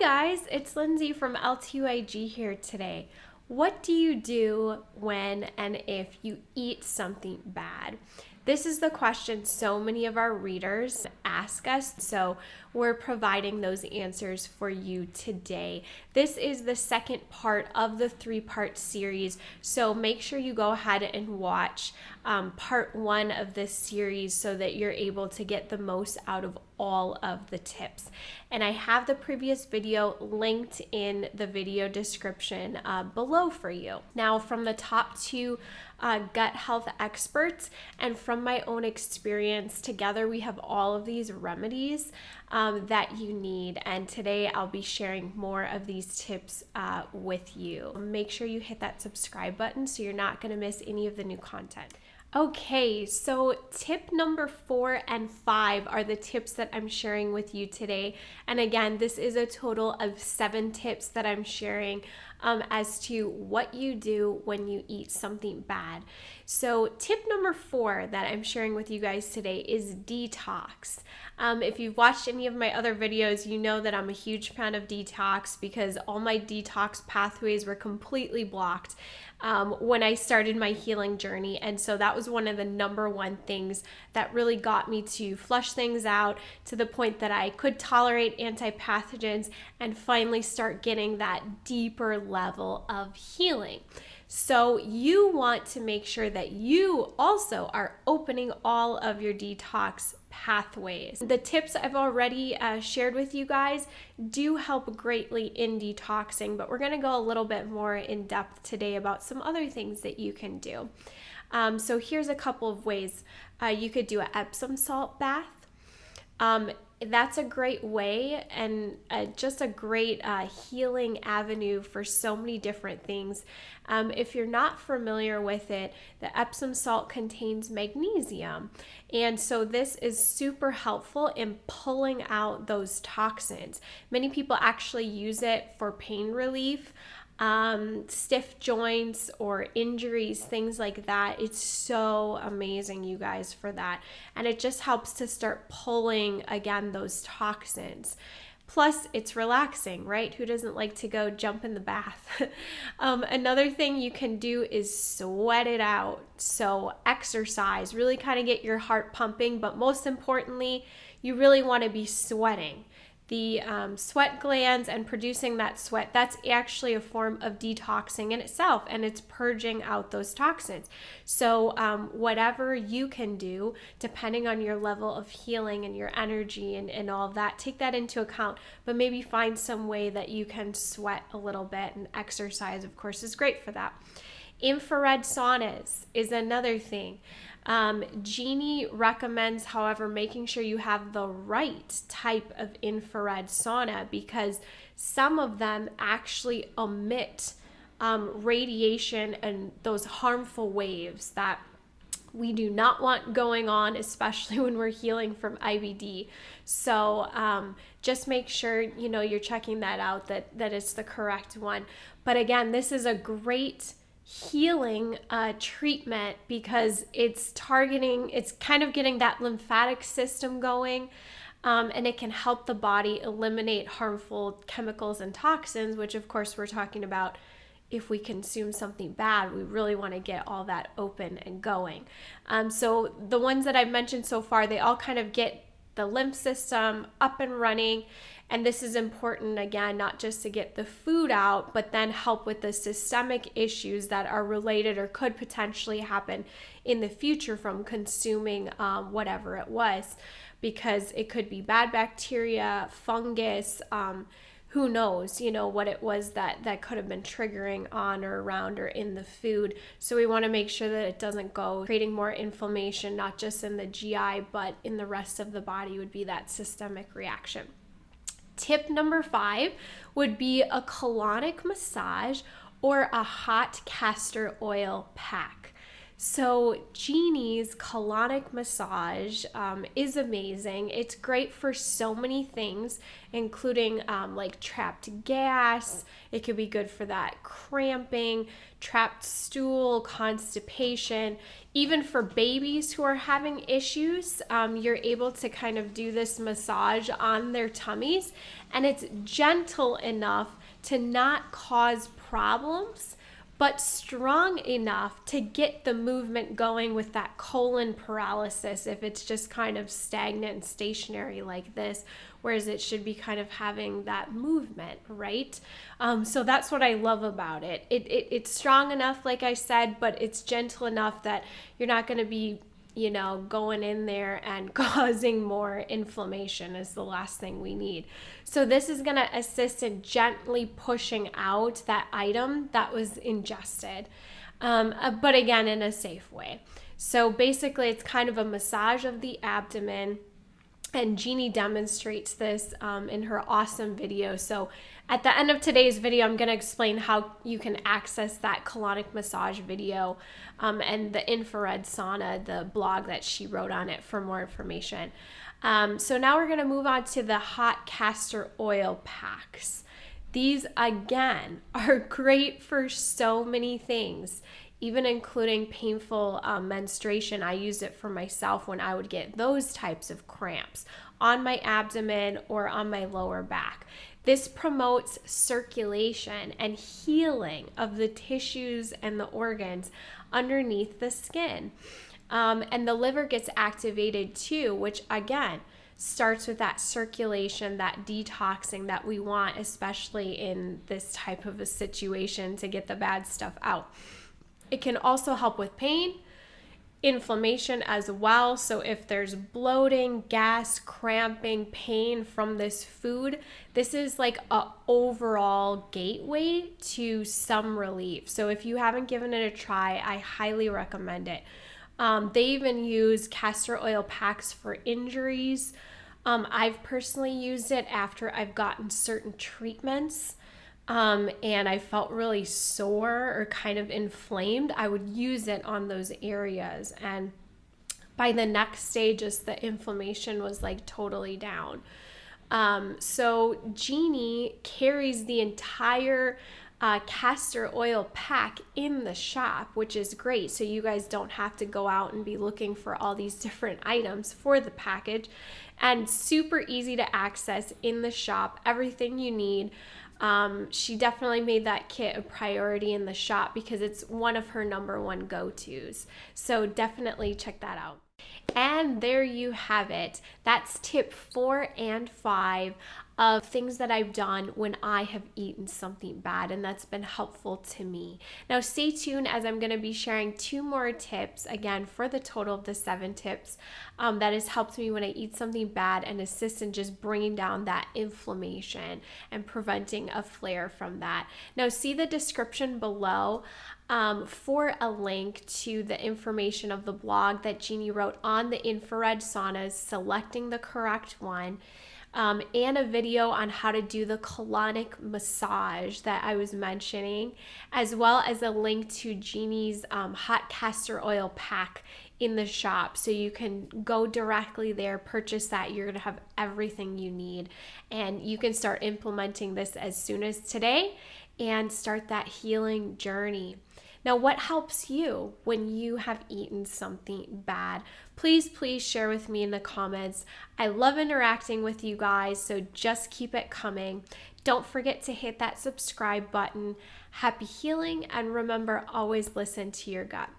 guys, it's Lindsay from L2IG here today. What do you do when and if you eat something bad? This is the question so many of our readers ask us, so we're providing those answers for you today. This is the second part of the three-part series, so make sure you go ahead and watch part one of this series so that you're able to get the most out of all of the tips. And I have the previous video linked in the video description below for you. Now, from the top two gut health experts and from my own experience, together we have all of these remedies that you need. And today I'll be sharing more of these tips with you. Make sure you hit that subscribe button so you're not going to miss any of the new content. Okay, so tip number 4 and 5 are the tips that I'm sharing with you today. And again, this is a total of 7 tips that I'm sharing as to what you do when you eat something bad. So tip number 4 that I'm sharing with you guys today is detox. If you've watched any of my other videos, you know that I'm a huge fan of detox because all my detox pathways were completely blocked when I started my healing journey. And so that was one of the number one things that really got me to flush things out to the point that I could tolerate antipathogens and finally start getting that deeper level of healing. So you want to make sure that you also are opening all of your detox pathways. The tips I've already shared with you guys do help greatly in detoxing, but we're going to go a little bit more in depth today about some other things that you can do. So here's a couple of ways. You could do an Epsom salt bath. That's a great way and just a great healing avenue for so many different things. If you're not familiar with it, the Epsom salt contains magnesium. And so this is super helpful in pulling out those toxins. Many people actually use it for pain relief. Stiff joints or injuries, things like that. It's so amazing, you guys, for that. And it just helps to start pulling, again, those toxins. Plus, it's relaxing, right? Who doesn't like to go jump in the bath? Another thing you can do is sweat it out. So exercise, really kind of get your heart pumping, but most importantly, you really want to be sweating. The sweat glands and producing that sweat, that's actually a form of detoxing in itself, and it's purging out those toxins. So whatever you can do, depending on your level of healing and your energy and all of that, take that into account, but maybe find some way that you can sweat a little bit, and exercise, of course, is great for that. Infrared saunas is another thing. Jeannie recommends, however, making sure you have the right type of infrared sauna because some of them actually emit radiation and those harmful waves that we do not want going on, especially when we're healing from IBD. So just make sure you're checking that out, that it's the correct one. But again, this is a great healing treatment because it's kind of getting that lymphatic system going, and it can help the body eliminate harmful chemicals and toxins, which of course we're talking about. If we consume something bad, we really want to get all that open and going. So the ones that I've mentioned so far, they all kind of get the lymph system up and running. And this is important, again, not just to get the food out, but then help with the systemic issues that are related or could potentially happen in the future from consuming whatever it was, because it could be bad bacteria, fungus, who knows, what it was that could have been triggering on or around or in the food. So we want to make sure that it doesn't go creating more inflammation, not just in the GI, but in the rest of the body would be that systemic reaction. Tip number 5 would be a colonic massage or a hot castor oil pack. So Genie's colonic massage is amazing. It's great for so many things, including like trapped gas. It could be good for that cramping, trapped stool, constipation. Even for babies who are having issues, you're able to kind of do this massage on their tummies, and it's gentle enough to not cause problems, but strong enough to get the movement going with that colon paralysis if it's just kind of stagnant and stationary like this, whereas it should be kind of having that movement, right? So that's what I love about it. It's strong enough, like I said, but it's gentle enough that you're not going to be going in there and causing more inflammation is the last thing we need. So this is going to assist in gently pushing out that item that was ingested, but again, in a safe way. So basically, it's kind of a massage of the abdomen, and Genie demonstrates this in her awesome video. So at the end of today's video, I'm going to explain how you can access that colonic massage video and the infrared sauna, the blog that she wrote on it, for more information. So now we're going to move on to the hot castor oil packs. These, again, are great for so many things, even including painful menstruation. I used it for myself when I would get those types of cramps on my abdomen or on my lower back. This promotes circulation and healing of the tissues and the organs underneath the skin. And the liver gets activated too, which again starts with that circulation, that detoxing that we want, especially in this type of a situation, to get the bad stuff out. It can also help with pain, inflammation as well. So if there's bloating, gas, cramping, pain from this food, this is like a overall gateway to some relief. So if you haven't given it a try, I highly recommend it. They even use castor oil packs for injuries. I've personally used it after I've gotten certain treatments. And I felt really sore or kind of inflamed. I would use it on those areas, and by the next day, just the inflammation was like totally down. So Genie carries the entire castor oil pack in the shop, which is great. So you guys don't have to go out and be looking for all these different items for the package, and super easy to access in the shop. Everything you need. She definitely made that kit a priority in the shop because it's one of her #1 go-tos. So definitely check that out. And there you have it. That's tip 4 and 5 of things that I've done when I have eaten something bad, and that's been helpful to me. Now stay tuned, as I'm going to be sharing 2 more tips, again, for the total of the 7 tips that has helped me when I eat something bad and assist in just bringing down that inflammation and preventing a flare from that. Now see the description below for a link to the information of the blog that Genie wrote on the infrared saunas, selecting the correct one, and a video on how to do the colonic massage that I was mentioning, as well as a link to Genie's hot castor oil pack in the shop. So you can go directly there, purchase that. You're gonna have everything you need, and you can start implementing this as soon as today and start that healing journey. Now, what helps you when you have eaten something bad? Please share with me in the comments. I love interacting with you guys, so just keep it coming. Don't forget to hit that subscribe button. Happy healing, and remember, always listen to your gut.